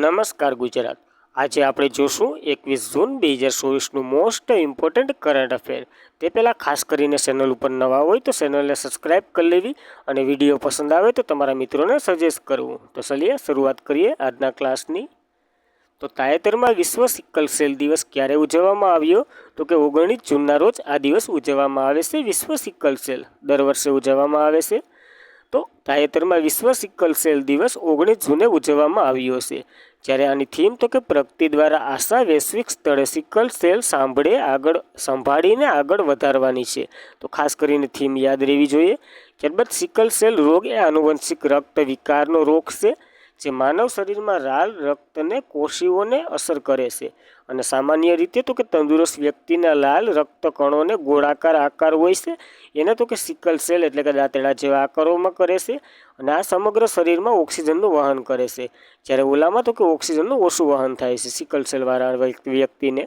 નમસ્કાર ગુજરાત। આજે આપણે જોશું 21 જૂન 2024નું મોસ્ટ ઇમ્પોર્ટન્ટ કરંટ અફેર। તે પહેલાં ખાસ કરીને ચેનલ ઉપર નવા હોય તો ચેનલને સબસ્ક્રાઈબ કરી લેવી અને વિડીયો પસંદ આવે તો તમારા મિત્રોને સજેસ્ટ કરવું। તો ચલીએ શરૂઆત કરીએ આજના ક્લાસની। તો તાજેતરમાં વિશ્વ સિકલ સેલ દિવસ ક્યારે ઉજવવામાં આવ્યો? તો કે 19 જૂનના રોજ આ દિવસ ઉજવવામાં આવે છે। વિશ્વ સિકલ સેલ દર વર્ષે ઉજવવામાં આવે છે। તો તાજેતરમાં વિશ્વ સિકલ સેલ દિવસ 19 જૂને ઉજવવામાં આવ્યો છે। જ્યારે આની થીમ તો કે પ્રગતિ દ્વારા આશા વૈશ્વિક સ્તરે સિકલ સેલ સંભાળીને આગળ વધારવાની છે। તો ખાસ કરીને થીમ યાદ રહેવી જોઈએ। ત્યારબાદ સિકલ સેલ રોગ એ આનુવંશિક રક્ત વિકારનો રોગ છે જે માનવ શરીરમાં લાલ રક્તને કોષીઓને અસર કરે છે અને સામાન્ય રીતે તો કે તંદુરસ્ત વ્યક્તિના લાલ રક્ત કણોને ગોળાકાર આકાર હોય છે એને તો કે સિકલ સેલ એટલે કે દાંતેડા જેવા આકારોમાં કરે છે અને આ સમગ્ર શરીરમાં ઓક્સિજનનું વહન કરે છે। જ્યારે ઓલામાં તો કે ઓક્સિજનનું ઓછું વહન થાય છે સિકલ સેલવાળા વ્યક્તિને।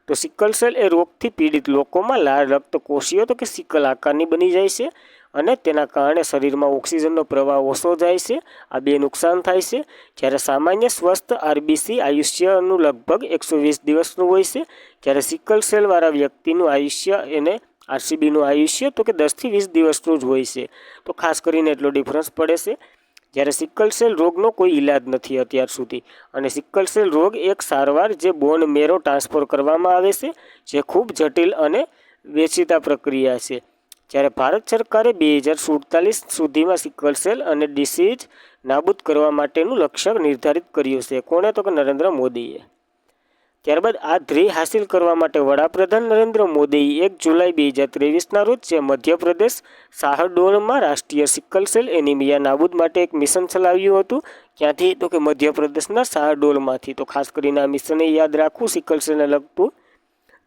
તો સિકલ સેલ એ રોગથી પીડિત લોકોમાં લાલ રક્ત કોષીઓ તો કે સિકલ આકારની બની જાય છે અને તેના કારણે શરીરમાં ઓક્સિજનનો પ્રવાહ ઓછો જાય છે। આ બે નુકસાન થાય છે। જ્યારે સામાન્ય સ્વસ્થ આરબીસી આયુષ્યનું લગભગ 120 દિવસનું હોય છે, જ્યારે સિકલ સેલવાળા વ્યક્તિનું આયુષ્ય એને આરસીબીનું આયુષ્ય તો કે 10 થી 20 દિવસનું જ હોય છે। તો ખાસ કરીને એટલો ડિફરન્સ પડે છે। જ્યારે સિકલ સેલ રોગનો કોઈ ઈલાજ નથી અત્યાર સુધી અને સિકલ સેલ રોગ એક સારવાર જે બોન મેરો ટ્રાન્સફર કરવામાં આવે છે જે ખૂબ જટિલ અને વેચીતા પ્રક્રિયા છે। જ્યારે ભારત સરકારે 2047 સુધીમાં સિકલ સેલ અને ડિસીઝ નાબૂદ કરવા માટેનું લક્ષ્ય નિર્ધારિત કર્યું છે। કોણે? તો કે નરેન્દ્ર મોદીએ। ત્યારબાદ આ ધ્યેય હાંસિલ કરવા માટે વડાપ્રધાન નરેન્દ્ર મોદીએ 1 જુલાઈ 2023ના રોજ જે મધ્યપ્રદેશ શાહડોલમાં રાષ્ટ્રીય સિકલ સેલ એનિમિયા નાબૂદ માટે એક મિશન ચલાવ્યું હતું। ક્યાંથી? તો કે મધ્યપ્રદેશના શાહડોલમાંથી। તો ખાસ કરીને આ મિશને યાદ રાખવું સિકલ સેલને લગતું।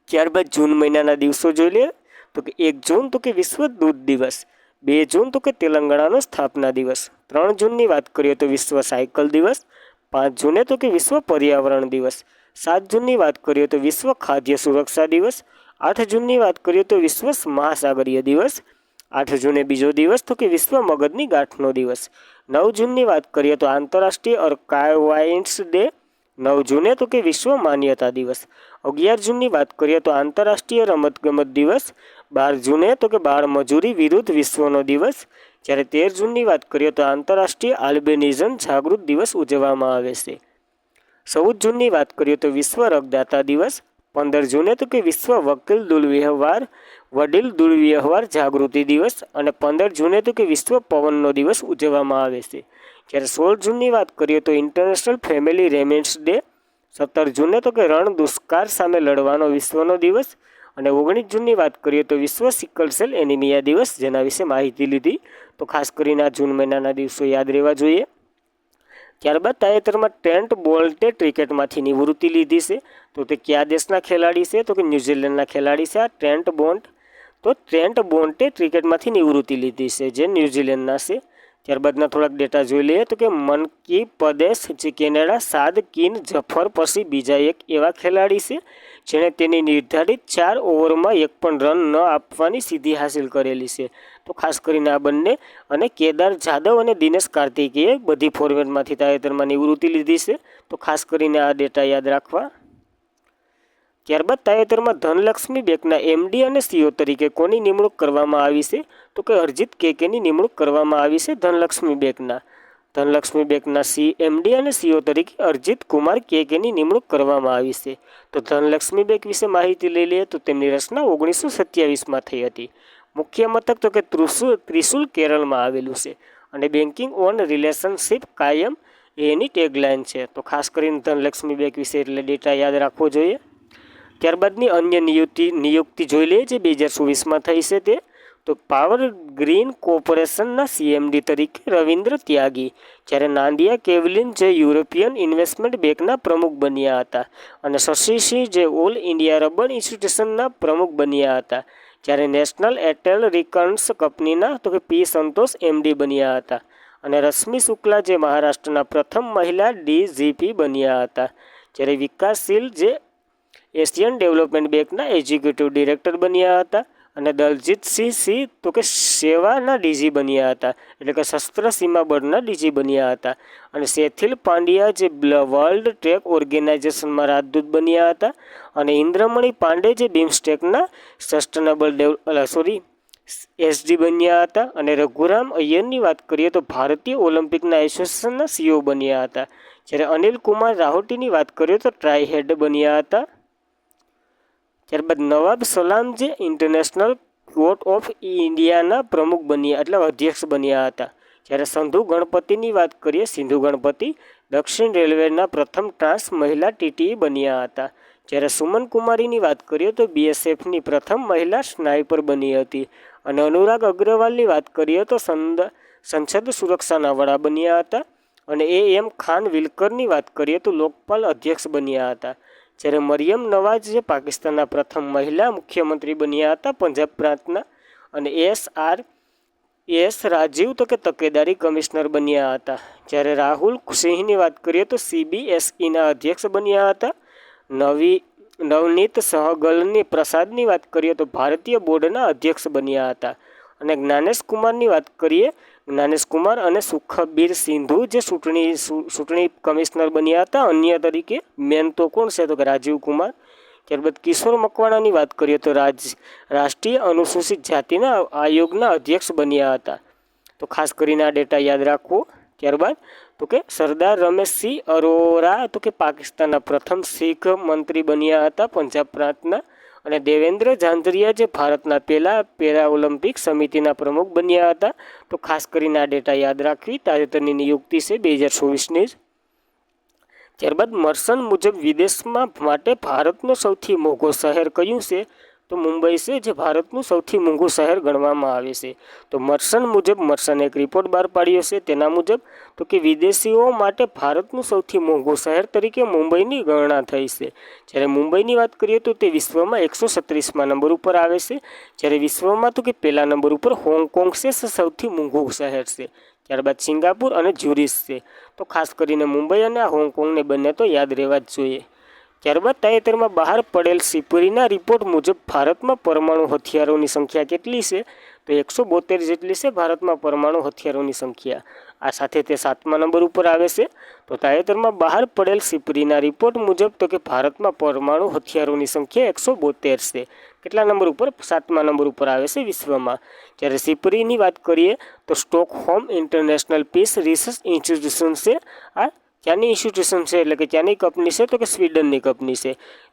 ત્યારબાદ જૂન મહિનાના દિવસો જોઈ લઈએ। તો કે 1 જૂન તો કે વિશ્વ દૂધ દિવસ, 2 જૂન તો કે તેલંગાણાનો સ્થાપના દિવસ, 3 જૂનની વાત કરીએ તો વિશ્વ સાયકલ દિવસ, 5 જૂને તો કે વિશ્વ પર્યાવરણ દિવસ, 7 જૂનની વાત કરીએ તો વિશ્વ ખાદ્ય સુરક્ષા દિવસ, 8 જૂનની વાત કરીએ તો વિશ્વ મહાસાગરીય દિવસ, 8 જૂને બીજો દિવસ તો કે વિશ્વ મગજની ગાંઠનો દિવસ, 9 જૂનની વાત કરીએ તો આંતરરાષ્ટ્રીય આર્કાઇવ્સ ડે, 9 જૂને તો કે વિશ્વ માન્યતા દિવસ, 11 જૂનની વાત કરીએ તો આંતરરાષ્ટ્રીય રમતગમત દિવસ, 12 જૂને તો કે બાળ મજૂરી વિરુદ્ધ વિશ્વનો દિવસ, જ્યારે 13 જૂનની વાત કરીએ તો આંતરરાષ્ટ્રીય આલ્બિનિઝમ જાગૃત દિવસ ઉજવવામાં આવે છે। 14 જૂનની વાત કરીએ તો વિશ્વ રક્તદાતા દિવસ, 15 જૂને તો કે વિશ્વ વડીલ દુર્વ્યવહાર જાગૃતિ દિવસ અને 15 જૂને તો કે વિશ્વ પવનનો દિવસ ઉજવવામાં આવે છે। જ્યારે 16 જૂનની વાત કરીએ તો ઇન્ટરનેશનલ ફેમિલી રેમેન્સ ડે, 17 જૂને તો કે રણ દુષ્કાર સામે લડવાનો વિશ્વનો દિવસ અને 19 જૂનની વાત કરીએ તો વિશ્વ સિકલ સેલ એનિમિયા દિવસ, જેના વિશે માહિતી લીધી। તો ખાસ કરીને આ જૂન મહિનાના દિવસો યાદ રહેવા જોઈએ। ત્યારબાદ તાજેતરમાં ટ્રેન્ટ બોલ્ટે ક્રિકેટમાંથી નિવૃત્તિ લીધી છે। તો તે કયા દેશના ખેલાડી છે? તો કે ન્યૂઝીલેન્ડના ખેલાડી છે આ ટ્રેન્ટ બોલ્ટ। તો ટ્રેન્ટ બોલ્ટે ક્રિકેટમાંથી નિવૃત્તિ લીધી છે જે ન્યૂઝીલેન્ડના છે। ત્યારબાદના થોડાક ડેટા જોઈ લઈએ તો કે મનકી પ્રદેશ જે કેનેડા સાદ કિન જફર પછી બીજા એક એવા ખેલાડી છે જેણે તેની નિર્ધારિત 4 ઓવરમાં એક પણ રન ન આપવાની સિદ્ધિ હાંસિલ કરેલી છે। તો ખાસ કરીને આ બંને અને કેદાર જાદવ અને દિનેશ કાર્તિકેયે બધી ફોર્મેટમાંથી તાજેતરમાં નિવૃત્તિ લીધી છે। તો ખાસ કરીને આ ડેટા યાદ રાખવા। ત્યારબાદ તાજેતરમાં ધનલક્ષ્મી બેંકના એમડી અને સીઈઓ તરીકે કોની નિમણૂક કરવામાં આવી છે? તો કે અરજીત કેકેની નિમણૂક કરવામાં આવી છે ધનલક્ષ્મી બેંકના એમડી અને સીઈઓ તરીકે અરજીત કુમાર કેકેની નિમણૂક કરવામાં આવી છે। તો ધનલક્ષ્મી બેંક વિશે માહિતી લઈ લઈએ તો તેમની રચના 1927માં થઈ હતી। મુખ્ય મથક તો કે ત્રિશુલ કેરળમાં આવેલું છે અને બેન્કિંગ ઓન રિલેશનશિપ કાયમ એની ટેગલાઇન છે। તો ખાસ કરીને ધનલક્ષ્મી બેંક વિશે એટલે ડેટા યાદ રાખવો જોઈએ। ત્યારબાદની અન્ય નિયુક્તિ જોઈ લઈએ જે 2024માં થઈ છે તે તો પાવર ગ્રીન કોર્પોરેશનના સીએમડી તરીકે રવિન્દ્ર ત્યાગી, જ્યારે નાંદિયા કેવલિન જે યુરોપિયન ઇન્વેસ્ટમેન્ટ બેંકના પ્રમુખ બન્યા હતા અને શશી સિંહ જે ઓલ ઇન્ડિયા રબર ઇન્સ્ટિટ્યૂશનના પ્રમુખ બન્યા હતા, જ્યારે નેશનલ એરટેલ રિકન્સ કંપનીના તો કે પી સંતોષ એમડી બન્યા હતા અને રશ્મિ શુક્લા જે મહારાષ્ટ્રના પ્રથમ મહિલા ડીજીપી બન્યા હતા, જ્યારે વિકાસશીલ જે એશિયન ડેવલપમેન્ટ બેંકના એક્ઝિક્યુટિવ ડિરેક્ટર બન્યા હતા અને દલજીતસિંહ સિંહ તો કે સેવાના ડીજી બન્યા હતા, એટલે કે શસ્ત્ર સીમા બળના ડીજી બન્યા હતા. અને સેથિલ પાંડ્યા જે વર્લ્ડ ટ્રેડ ઓર્ગેનાઇઝેશનમાં રાજદૂત બન્યા હતા. અને ઇન્દ્રમણી પાંડે જે બિમસ્ટેકના સસ્ટેનેબલ એસડી બન્યા હતા. અને રઘુરામ અય્યરની વાત કરીએ તો ભારતીય ઓલિમ્પિકના એસોસિએશનના સીઓ બન્યા હતા. જ્યારે અનિલ કુમાર રાહોટીની વાત કરીએ તો ટ્રાય હેડ બન્યા હતા. ત્યારબાદ નવાબ સલામ જે ઇન્ટરનેશનલ કોર્ટ ઓફ ઇન્ડિયાના પ્રમુખ બન્યા એટલે અધ્યક્ષ બન્યા હતા. જ્યારે સિંધુ ગણપતિની વાત કરીએ, સિંધુ ગણપતિ દક્ષિણ રેલવેના પ્રથમ ટ્રાન્સ મહિલા ટીટીઈ બન્યા હતા. જ્યારે સુમન કુમારીની વાત કરીએ તો બીએસએફની પ્રથમ મહિલા સ્નાઇપર બની હતી. અને અનુરાગ અગ્રવાલની વાત કરીએ તો સંસદ સુરક્ષાના વડા બન્યા હતા. અને એમ ખાન વિલકરની વાત કરીએ તો લોકપાલ અધ્યક્ષ બન્યા હતા. જ્યારે મરિયમ નવાઝ જે પાકિસ્તાનના પ્રથમ મહિલા મુખ્યમંત્રી બન્યા હતા પંજાબ પ્રાંતના. અને એસ રાજીવ તો કે તકેદારી કમિશનર બન્યા હતા. જ્યારે રાહુલ સિંહની વાત કરીએ તો સીબીએસઈના અધ્યક્ષ બન્યા હતા. નવનીત સહગલની પ્રસાદની વાત કરીએ તો ભારતીય બોર્ડના અધ્યક્ષ બન્યા હતા. અને જ્ઞાનેશ કુમારની વાત કરીએ, જ્ઞાનેશ કુમાર અને સુખબીર સિંધુ જે ચૂંટણી કમિશનર બન્યા હતા અન્ય તરીકે. મેન તો કોણ છે તો કે રાજીવ કુમાર. ત્યારબાદ કિશોર મકવાણાની વાત કરીએ તો રાષ્ટ્રીય અનુસૂચિત જાતિના આયોગના અધ્યક્ષ બન્યા હતા. તો ખાસ કરીને આ ડેટા યાદ રાખવો. ત્યારબાદ તો કે સરદાર રમેશસિંહ અરોરા તો કે પાકિસ્તાનના પ્રથમ શીખ મંત્રી બન્યા હતા પંજાબ પ્રાંતના. અને દેવેન્દ્ર ઝાંઝરિયા જે ભારતના પહેલા પેરા ઓલિમ્પિક સમિતિના પ્રમુખ બન્યા હતા. તો ખાસ કરીને આ ડેટા યાદ રાખવી. તાજેતરની નિયુક્તિ છે 2024ની જ. ત્યારબાદ મર્સન મુજબ વિદેશમાં માટે ભારતનું સૌથી મોંઘું શહેર કયું છે તો મુંબઈ છે, જે ભારતનું સૌથી મોંઘું શહેર ગણવામાં આવે છે. તો મર્સન મુજબ મર્સન એક રિપોર્ટ બહાર પાડ્યો છે. તેના મુજબ તો કે વિદેશીઓ માટે ભારતનું સૌથી મોંઘું શહેર તરીકે મુંબઈની ગણના થઈ છે. જ્યારે મુંબઈની વાત કરીએ તો તે વિશ્વમાં 136મા નંબર ઉપર આવે છે. જ્યારે વિશ્વમાં તો કે પહેલા નંબર ઉપર હોંગકોંગ છે, સૌથી મોંઘું શહેર છે. ત્યારબાદ સિંગાપુર અને જ્યુરિચ છે. તો ખાસ કરીને મુંબઈ અને હોંગકોંગને બંને તો યાદ રહેવા જ જોઈએ. ત્યારબાદ તાજેતરમાં બહાર પડેલ સિપરીના રિપોર્ટ મુજબ ભારતમાં પરમાણુ હથિયારોની સંખ્યા કેટલી છે તો 172 જેટલી છે ભારતમાં પરમાણુ હથિયારોની સંખ્યા. આ સાથે તે 7મા નંબર ઉપર આવે છે. તો તાજેતરમાં બહાર પડેલ સિપરીના રિપોર્ટ મુજબ તો કે ભારતમાં પરમાણુ હથિયારોની સંખ્યા 172 છે. કેટલા નંબર ઉપર? 7મા નંબર ઉપર આવે છે વિશ્વમાં. જ્યારે સિપરીની વાત કરીએ તો Stockholm International Peace Research Institution છે. આ ક્યાંની ઇન્સ્ટિટ્યુશન છે એટલે કે ક્યાંની કંપની છે તો કે સ્વીડનની કંપની છે.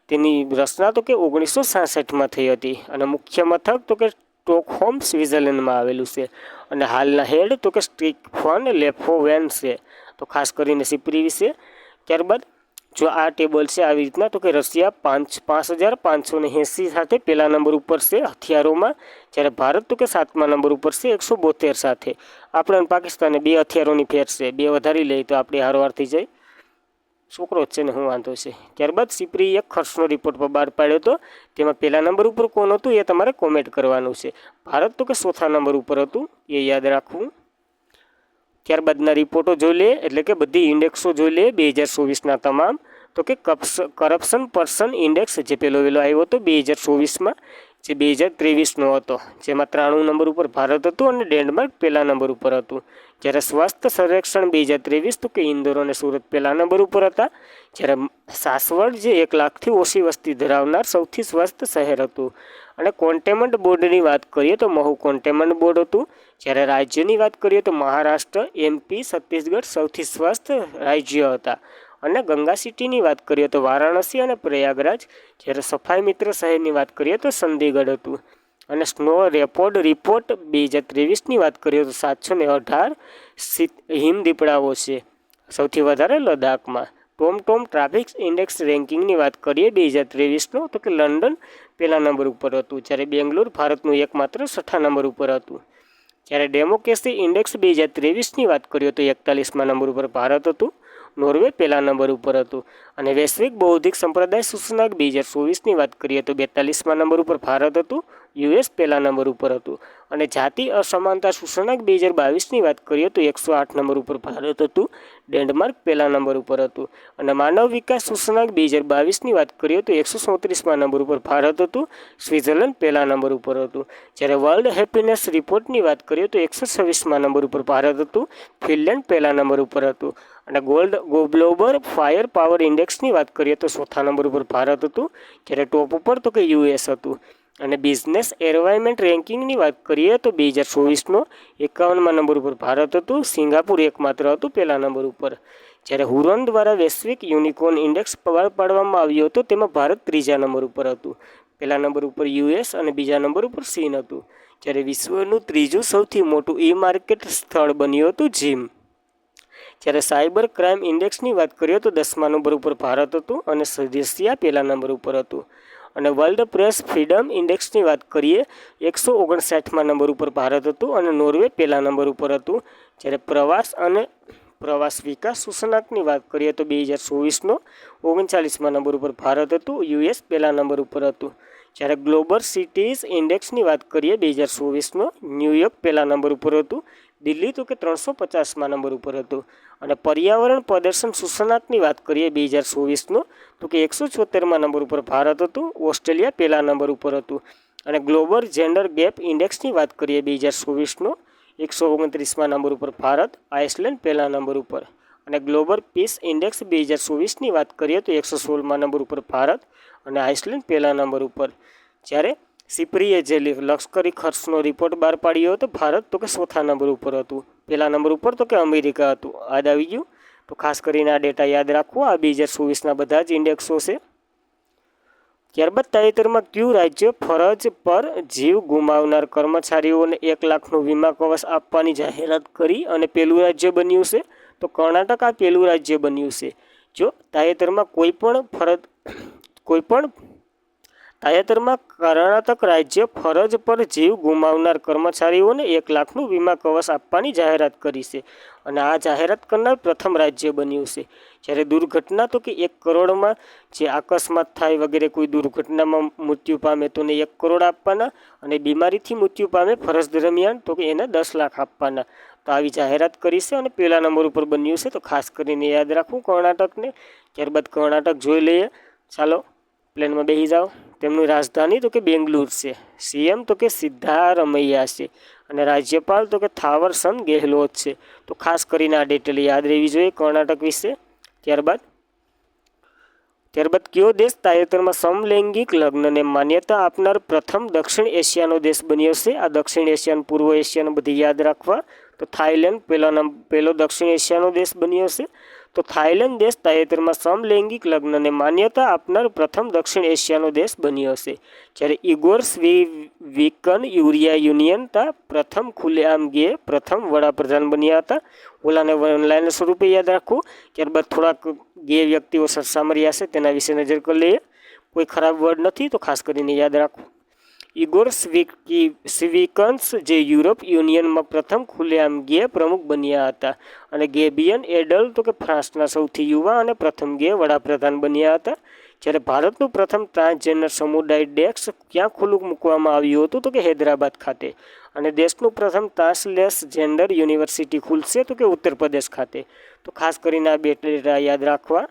તેની રચના તો કે 1966માં થઈ હતી. અને મુખ્ય મથક તો કે સ્ટોકહોમ સ્વિટ્ઝરલેન્ડમાં આવેલું છે. અને હાલના હેડ તો કે સ્ટીફન લેફોવેન છે. તો ખાસ કરીને સિપરી વિશે. ત્યારબાદ જો આ ટેબલ છે આવી રીતના તો કે રશિયા 5,580 સાથે પહેલા નંબર ઉપર છે હથિયારોમાં. જ્યારે ભારત તો કે 7મા નંબર ઉપર છે 172 સાથે. આપણે પાકિસ્તાને 2 હથિયારોની ફેર છે, 2 વધારી લઈએ તો આપણે હારવાર થઈ જાય. છોકરો જ છે ને શું વાંધો છે. ત્યારબાદ સિપરી એક ખર્ચનો રિપોર્ટ બહાર પાડ્યો હતો. તેમાં પહેલા નંબર ઉપર કોણ હતું એ તમારે કોમેન્ટ કરવાનું છે. ભારત તો કે 4થા નંબર ઉપર હતું, એ યાદ રાખવું. ત્યારબાદના રિપોર્ટો જોઈ લે એટલે કે બધી ઇન્ડેક્સો જોઈ લે 2024ના તમામ. તો કે કરપ્શન પર્સન ઇન્ડેક્સ જે પહેલો આવ્યો હતો 2024માં, જે 2023નો હતો, જેમાં 93 નંબર ઉપર ભારત હતું અને ડેનમાર્ક પહેલા નંબર ઉપર હતું. જ્યારે સ્વસ્થ સર્વેક્ષણ 2023 તો કે ઇન્દોર અને સુરત પહેલા નંબર ઉપર હતા. જ્યારે સાસવડ જે 1 લાખથી ઓછી વસ્તી ધરાવનાર સૌથી સ્વસ્થ શહેર હતું. અને કોન્ટેનમેન્ટ બોર્ડની વાત કરીએ તો મહુ કોન્ટેનમેન્ટ બોર્ડ હતું. જ્યારે રાજ્યની વાત કરીએ તો મહારાષ્ટ્ર, એમપી, છત્તીસગઢ સૌથી સ્વસ્થ રાજ્ય હતા. અને ગંગા સિટીની વાત કરીએ તો વારાણસી અને પ્રયાગરાજ. જ્યારે સફાઈ મિત્ર શહેરની વાત કરીએ તો ચંદીગઢ હતું. અને સ્નો રિપોર્ટ 2023ની વાત કરીએ તો 718 હિમદીપડાઓ છે, સૌથી વધારે લદ્દાખમાં. ટોમ ટ્રાફિક ઇન્ડેક્સ રેન્કિંગની વાત કરીએ 2023નો તો કે લંડન પહેલા નંબર ઉપર હતું. જ્યારે બેંગ્લોર ભારતનું એકમાત્ર 6થા નંબર ઉપર હતું. જ્યારે ડેમોક્રેસી ઇન્ડેક્સ 2023ની વાત કરીએ તો 41મા નંબર ઉપર ભારત હતું. નોર્વે પહેલા નંબર ઉપર હતું. અને વૈશ્વિક બૌદ્ધિક સંપ્રદાય સૂચકાંક 2024ની વાત કરીએ તો 42મા નંબર ઉપર ભારત હતું. યુએસ પહેલા નંબર ઉપર હતું. અને જાતિ અસમાનતા સૂચકાંક 2022ની વાત કરીએ તો 108 નંબર ઉપર ભારત હતું. ડેનમાર્ક પહેલા નંબર ઉપર હતું. અને માનવ વિકાસ સૂચકાંક 2022ની વાત કરીએ તો 137મા નંબર ઉપર ભારત હતું. સ્વિટ્ઝરલેન્ડ પહેલા નંબર ઉપર હતું. જ્યારે વર્લ્ડ હેપીનેસ રિપોર્ટની વાત કરીએ તો 126મા નંબર ઉપર ભારત હતું. ફિનલેન્ડ પહેલા નંબર ઉપર હતું. અને ગ્લોબલ ફાયર પાવર ઇન્ડેક્સની વાત કરીએ તો ચોથા નંબર ઉપર ભારત હતું. જ્યારે ટોપ ઉપર તો કે યુએસ હતું. અને બિઝનેસ એન્વાયરમેન્ટ રેન્કિંગની વાત કરીએ તો 2024નો 51મા નંબર ઉપર ભારત હતું. સિંગાપુર એકમાત્ર હતું પહેલા નંબર ઉપર. જ્યારે હુરોન દ્વારા વૈશ્વિક યુનિકોર્ન ઇન્ડેક્સ બહાર પાડવામાં આવ્યો હતો તેમાં ભારત ત્રીજા નંબર ઉપર હતું. પહેલા નંબર ઉપર યુએસ અને બીજા નંબર ઉપર ચીન હતું. જ્યારે વિશ્વનું ત્રીજું સૌથી મોટું માર્કેટ સ્થળ બન્યું હતું જીમ. જ્યારે સાયબર ક્રાઇમ ઇન્ડેક્સની વાત કરીએ તો 10મા નંબર ઉપર ભારત હતું અને રશિયા પહેલા નંબર ઉપર હતું. અને વર્લ્ડ પ્રેસ ફ્રીડમ ઇન્ડેક્સની વાત કરીએ 159મા નંબર ઉપર ભારત હતું અને નોર્વે પહેલા નંબર ઉપર હતું. જ્યારે પ્રવાસ વિકાસ સૂચકાંકની વાત કરીએ તો 2024નો 39મા નંબર ઉપર ભારત હતું. યુએસ પહેલા નંબર ઉપર હતું. જ્યારે ગ્લોબલ સિટીઝ ઇન્ડેક્સની વાત કરીએ 2024નો ન્યૂયોર્ક પહેલા નંબર ઉપર હતું. દિલ્હી તો કે 350મા નંબર ઉપર હતું. અને પર્યાવરણ પ્રદર્શન સૂચકાંકની વાત કરીએ 2024નો તો કે 174મા નંબર ઉપર ભારત હતું. ઓસ્ટ્રેલિયા પહેલા નંબર ઉપર હતું. અને ગ્લોબલ જેન્ડર ગેપ ઇન્ડેક્સની વાત કરીએ 2024નો 129મા નંબર ઉપર ભારત. આઇસલેન્ડ પહેલા નંબર ઉપર. અને ગ્લોબલ પીસ ઇન્ડેક્સ 2024ની વાત કરીએ તો 116મા નંબર ઉપર ભારત અને આઇસલેન્ડ પહેલા નંબર ઉપર. જ્યારે સિપ્રીએ જે લશ્કરી ખર્ચનો રિપોર્ટ બહાર પાડ્યો હતો ભારત તો કે ચોથા નંબર ઉપર હતું. પહેલા નંબર ઉપર તો કે અમેરિકા હતું. યાદ આવી ગયું? તો ખાસ કરીને આ ડેટા યાદ રાખવો. આ 2024ના બધા જ ઇન્ડેક્સો છે. ત્યારબાદ તાજેતરમાં કયું રાજ્ય ફરજ પર જીવ ગુમાવનાર કર્મચારીઓને 1 લાખનું વીમા કવચ આપવાની જાહેરાત કરી અને પહેલું રાજ્ય બન્યું છે? તો કર્ણાટક આ પહેલું રાજ્ય બન્યું છે. જો તાજેતરમાં કર્ણાટક રાજ્ય ફરજ પર જીવ ગુમાવનાર કર્મચારીઓને 1 લાખનું વીમા કવચ આપવાની જાહેરાત કરી છે. અને આ જાહેરાત કરનાર પ્રથમ રાજ્ય બન્યું છે. જ્યારે દુર્ઘટના તો કે 1 કરોડમાં જે અકસ્માત થાય વગેરે કોઈ દુર્ઘટનામાં મૃત્યુ પામે તો એને 1 કરોડ આપવાના. અને બીમારીથી મૃત્યુ પામે ફરજ દરમિયાન તો કે એને 10 લાખ આપવાના. તો આવી જાહેરાત કરી છે અને પહેલા નંબર ઉપર બન્યું છે. તો ખાસ કરીને યાદ રાખવું કર્ણાટકને. ત્યારબાદ કર્ણાટક જોઈ લઈએ. ચાલો પ્લેનમાં બેસી જાઓ. તેમની રાજધાની તો કે બેંગ્લુર છે. સીએમ તો કે સિદ્ધારમૈયા છે. અને રાજ્યપાલ તો કે થાવરચંદ ગેહલોત છે. તો ખાસ કરીને આ ડિટેલ યાદ રહેવી જોઈએ કર્ણાટક વિશે. ત્યારબાદ કયો દેશ તાજેતરમાં સમલૈંગિક લગ્નને માન્યતા આપનાર પ્રથમ દક્ષિણ એશિયાનો દેશ બન્યો છે? આ દક્ષિણ એશિયાનો પૂર્વ એશિયાનો બધી યાદ રાખવા. તો થાઈલેન્ડ પહેલો દક્ષિણ એશિયાનો દેશ બન્યો છે. તો થાઈલેન્ડ દેશ તાજેતરમાં સમલૈંગિક લગ્નને માન્યતા આપનાર પ્રથમ દક્ષિણ એશિયાનો દેશ બન્યો છે. જ્યારે ઇગોર સ્વીવિકન યુનિયન પ્રથમ ખુલ્લેઆમ ગે પ્રથમ વડાપ્રધાન બન્યા હતા. ઓલાને ઓનલાઈન સ્વરૂપે યાદ રાખવું. ત્યારબાદ થોડાક ગે વ્યક્તિઓ સરસામર્યા છે તેના વિશે નજર કરી લઈએ. કોઈ ખરાબ વર્ડ નથી તો ખાસ કરીને યાદ રાખવું. ઇગોર સ્વીવિકન્સ જે યુરોપ યુનિયનમાં પ્રથમ ખુલ્લેઆમ ગે પ્રમુખ બન્યા હતા. અને ગેબિયન એડલ તો કે ફ્રાન્સના સૌથી યુવા અને પ્રથમ ગે વડાપ્રધાન બન્યા હતા. જ્યારે ભારતનું પ્રથમ ટ્રાન્સજેન્ડર સમુદાય ડેસ્ક ક્યાં ખુલ્લું મૂકવામાં આવ્યું હતું? તો કે હૈદરાબાદ ખાતે. અને દેશનું પ્રથમ ટ્રાન્સલેસ જેન્ડર યુનિવર્સિટી ખુલશે તો કે ઉત્તર પ્રદેશ ખાતે. તો ખાસ કરીને આ બે ડેટા યાદ રાખવા.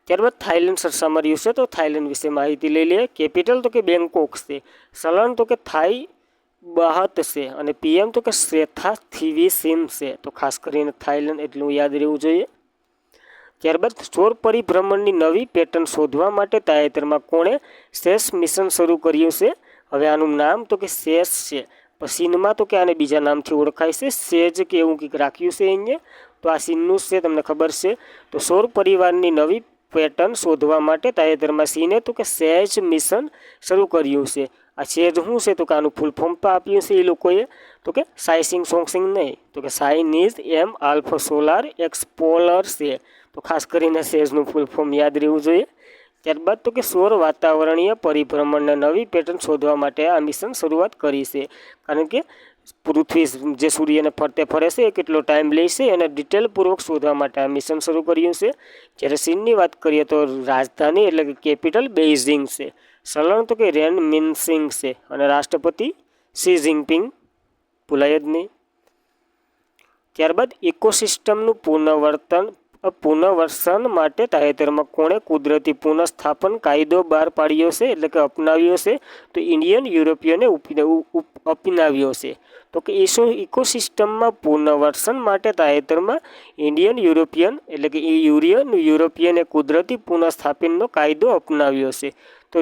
ત્યારબાદ થાઈલેન્ડ સરસામર્યું છે. તો થાઈલેન્ડ વિશે માહિતી લઈ લઈએ. કેપિટલ તો કે બેંકોક છે. ચલણ તો કે થાઈ બહત છે. અને પીએમ તો કે શ્રેથા થીવીસિન છે. તો ખાસ કરીને થાઈલેન્ડ એટલું યાદ રહેવું જોઈએ. ત્યારબાદ સૌર પરિભ્રમણની નવી પેટર્ન શોધવા માટે તાજેતરમાં કોણે સેસ મિશન શરૂ કર્યું છે? હવે આનું નામ તો કે સેસ છે. ચીનમાં તો કે આને બીજા નામથી ઓળખાય છે. સેજ કે એવું કંઈક રાખ્યું છે અહીંયા. તો આ ચીનનું છે, તમને ખબર છે. તો સૌર પરિવારની નવી પેટર્ન શોધવા માટે તાજેતરમાં ચીને તો કે સેજ મિશન શરૂ કર્યું છે. આ સેજ શું છે? તો કે આનું ફૂલ ફોર્મ તો આપ્યું છે એ લોકોએ. તો કે સાઇસિંગ સોંગસિંગ નહીં, તો કે ચાઇનીઝ એમ આલ્ફા સોલાર એક્સપ્લોરર છે. તો ખાસ કરીને સેજનું ફૂલ ફોર્મ યાદ રહેવું જોઈએ. ત્યારબાદ તો કે સૌર વાતાવરણીય પરિભ્રમણને નવી પેટર્ન શોધવા માટે આ મિશન શરૂઆત કરી છે. કારણ કે પૃથ્વી જે સૂર્યને ફરતે ફરે છે એ કેટલો ટાઈમ લે છે એને ડિટેલપૂર્વક શોધવા માટે આ મિશન શરૂ કર્યું છે. જ્યારે ચીનની વાત કરીએ તો રાજધાની એટલે કે કેપિટલ બેઇજિંગ છે. સલણ તો કે રેન મિનસિંગ છે અને રાષ્ટ્રપતિ શી જિનપિંગ ભૂલાય જ નહીં. ત્યારબાદ ઇકોસિસ્ટમનું પુનર્વસન માટે તાજેતરમાં કોણે કુદરતી પુનઃસ્થાપન કાયદો બહાર પાડ્યો છે એટલે કે અપનાવ્યો છે? તો ઇન્ડિયન યુરોપિયને અપનાવ્યો છે. તો કે ઇકોસિસ્ટમમાં પુનર્વસન માટે તાજેતરમાં ઇન્ડિયન યુરોપિયન એટલે કે યુરોપિયને કુદરતી પુનઃસ્થાપનનો કાયદો અપનાવ્યો છે. તો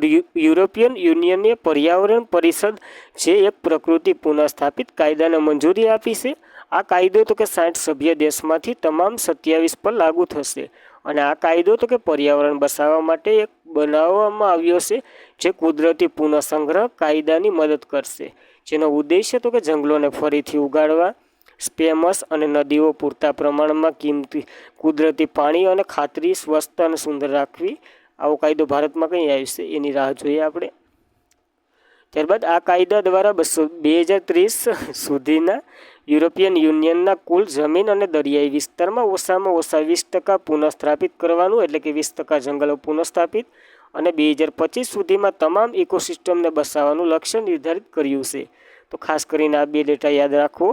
યુરોપિયન યુનિયને પર્યાવરણ પરિષદ જે એક પ્રકૃતિ પુનઃસ્થાપિત કાયદાને મંજૂરી આપી છે. આ કાયદો તો કે 60 સભ્ય દેશમાંથી તમામ 27 પર લાગુ થશે અને આ કાયદો તો કે પર્યાવરણ બચાવવા માટે એક બનાવવામાં આવ્યો છે જે કુદરતી પુનઃસંગ્રહ કાયદાની મદદ કરશે, જેનો ઉદ્દેશ્ય તો કે જંગલોને ફરીથી ઉગાડવા, સ્પેમસ અને નદીઓ પૂરતા પ્રમાણમાં કુદરતી પાણી અને ખાતરી સ્વસ્થ અને સુંદર રાખવી. આવો કાયદો ભારતમાં કઈ આવશે એની રાહ જોઈએ આપણે. ત્યારબાદ આ કાયદા દ્વારા 2030 સુધીના યુરોપિયન યુનિયનના કુલ જમીન અને દરિયાઈ વિસ્તારમાં ઓછામાં ઓછા 20% પુનઃસ્થાપિત કરવાનું એટલે કે 20% જંગલો પુનઃસ્થાપિત અને 2025 સુધીમાં તમામ ઇકોસિસ્ટમને બચાવવાનું લક્ષ્ય નિર્ધારિત કર્યું છે. તો ખાસ કરીને આ બે ડેટા યાદ રાખો.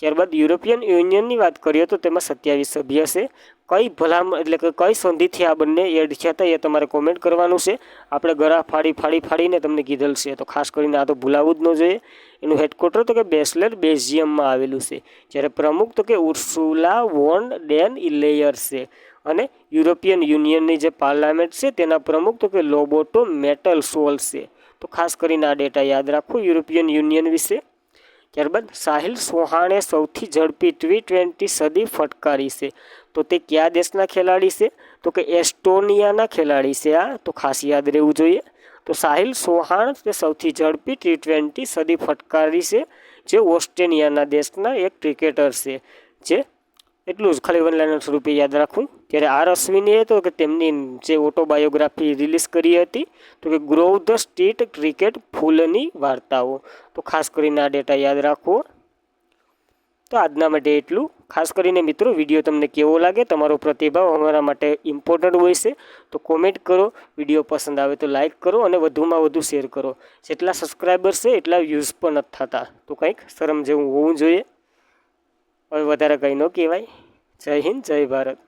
ત્યારબાદ યુરોપિયન યુનિયનની વાત કરીએ તો તેમાં 27 સભ્ય છે. કઈ ભલામણ એટલે કે કઈ સંધિથી આ બંને એડ થયા હતા એ તમારે કોમેન્ટ કરવાનું છે. આપણે ગળા ફાડીને તમને કીધેલ છે, તો ખાસ કરીને આ તો ભૂલાવવું જ ન જોઈએ. એનું હેડક્વાર્ટર તો કે બેસલેર બેલ્જિયમમાં આવેલું છે, જ્યારે પ્રમુખ તો કે ઉર્સુલા વોન ડેન લેયર છે અને યુરોપિયન યુનિયનની જે પાર્લામેન્ટ છે તેના પ્રમુખ તો કે લોબોટો મેટલ સોલ છે. તો ખાસ કરીને આ ડેટા યાદ રાખો યુરોપિયન યુનિયન વિશે. ત્યારબાદ સાહિલ ચૌહાણે સૌથી ઝડપી T20 સદી ફટકારી છે. તો તે કયા દેશના ખેલાડી છે? તો કે એસ્ટોનિયાના ખેલાડી છે આ, તો ખાસ યાદ રહેવું જોઈએ. તો સાહિલ ચૌહાણ તે સૌથી ઝડપી T20 સદી ફટકારી છે, જે ઓસ્ટ્રેલિયાના દેશના એક ક્રિકેટર છે. જે એટલું જ ખાલી વન લાઇનર સ્વરૂપે યાદ રાખવું. ત્યારે આર અશ્વિનીએ તો કે તેમની જે ઓટોબાયોગ્રાફી રિલીઝ કરી હતી તો કે ગ્રોવ ધ સ્ટ્રીટ ક્રિકેટ ફૂલની વાર્તાઓ. તો ખાસ કરીને આ ડેટા યાદ રાખવો. તો આજના માટે એટલું. ખાસ કરીને મિત્રો વિડીયો તમને કેવો લાગે, તમારો પ્રતિભાવ અમારા માટે ઇમ્પોર્ટન્ટ હોય છે, તો કોમેન્ટ કરો. વિડીયો પસંદ આવે તો લાઇક કરો અને વધુમાં વધુ શેર કરો. જેટલા સબસ્ક્રાઈબર છે એટલા વ્યૂઝ પણ નથી થતા, તો કંઈક શરમ જેવું હોવું જોઈએ. હવે વધારે કંઈ ન કહેવાય. જય હિન્દ, જય ભારત.